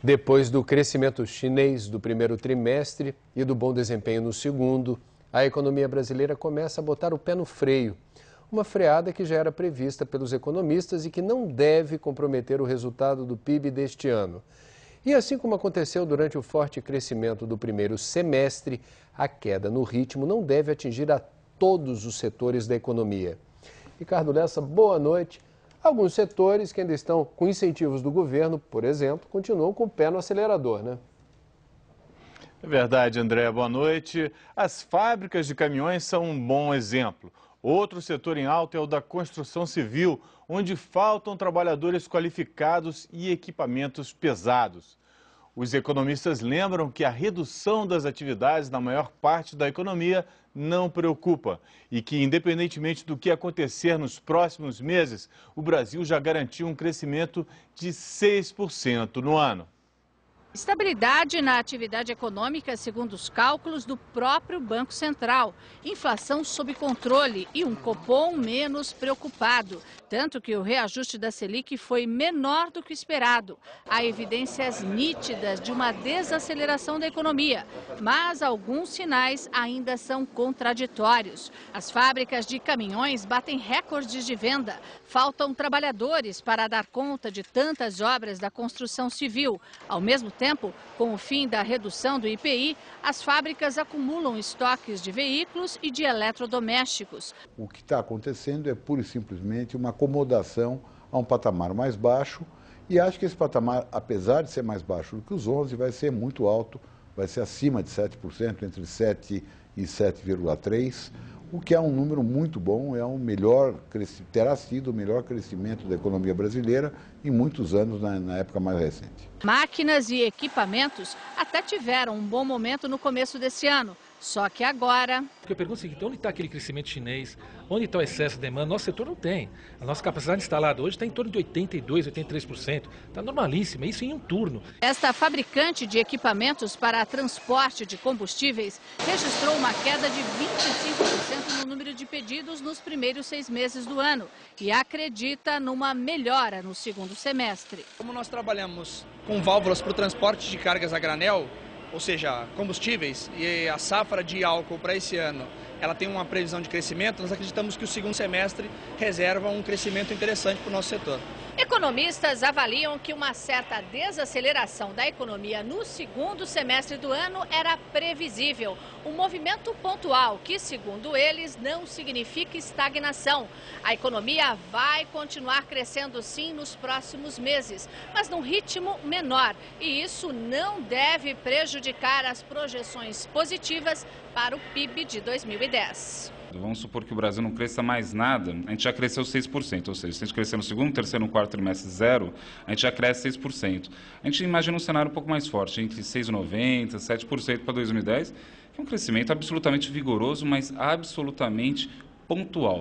Depois do crescimento chinês do primeiro trimestre e do bom desempenho no segundo, a economia brasileira começa a botar o pé no freio. Uma freada que já era prevista pelos economistas e que não deve comprometer o resultado do PIB deste ano. E assim como aconteceu durante o forte crescimento do primeiro semestre, a queda no ritmo não deve atingir a todos os setores da economia. Ricardo Lessa, boa noite. Alguns setores que ainda estão com incentivos do governo, por exemplo, continuam com o pé no acelerador, né? É verdade, André. Boa noite. As fábricas de caminhões são um bom exemplo. Outro setor em alta é o da construção civil, onde faltam trabalhadores qualificados e equipamentos pesados. Os economistas lembram que a redução das atividades na maior parte da economia não preocupa e que, independentemente do que acontecer nos próximos meses, o Brasil já garantiu um crescimento de 6% no ano. Estabilidade na atividade econômica, segundo os cálculos do próprio Banco Central. Inflação sob controle e um Copom menos preocupado. Tanto que o reajuste da Selic foi menor do que esperado. Há evidências nítidas de uma desaceleração da economia, mas alguns sinais ainda são contraditórios. As fábricas de caminhões batem recordes de venda. Faltam trabalhadores para dar conta de tantas obras da construção civil. Ao mesmo tempo, com o fim da redução do IPI, as fábricas acumulam estoques de veículos e de eletrodomésticos. O que está acontecendo é pura e simplesmente uma acomodação a um patamar mais baixo, e acho que esse patamar, apesar de ser mais baixo do que os 11, vai ser muito alto, vai ser acima de 7%, entre 7 e 7,3%, o que é um número muito bom, terá sido o melhor crescimento da economia brasileira em muitos anos, na época mais recente. Máquinas e equipamentos até tiveram um bom momento no começo desse ano. Só que agora... Eu pergunto o seguinte, onde está aquele crescimento chinês? Onde está o excesso de demanda? Nosso setor não tem. A nossa capacidade instalada hoje está em torno de 82%, 83%. Está normalíssima, isso em um turno. Esta fabricante de equipamentos para transporte de combustíveis registrou uma queda de 25% no número de pedidos nos primeiros 6 meses do ano e acredita numa melhora no segundo semestre. Como nós trabalhamos com válvulas para o transporte de cargas a granel, ou seja, combustíveis, e a safra de álcool para esse ano, ela tem uma previsão de crescimento, nós acreditamos que o segundo semestre reserva um crescimento interessante para o nosso setor. Economistas avaliam que uma certa desaceleração da economia no segundo semestre do ano era previsível. Um movimento pontual que, segundo eles, não significa estagnação. A economia vai continuar crescendo sim nos próximos meses, mas num ritmo menor. E isso não deve prejudicar as projeções positivas para o PIB de 2010. Vamos supor que o Brasil não cresça mais nada, a gente já cresceu 6%, ou seja, se a gente crescer no segundo, terceiro, no quarto trimestre 0, a gente já cresce 6%. A gente imagina um cenário um pouco mais forte, entre 6,90%, 7% para 2010, que é um crescimento absolutamente vigoroso, mas absolutamente pontual.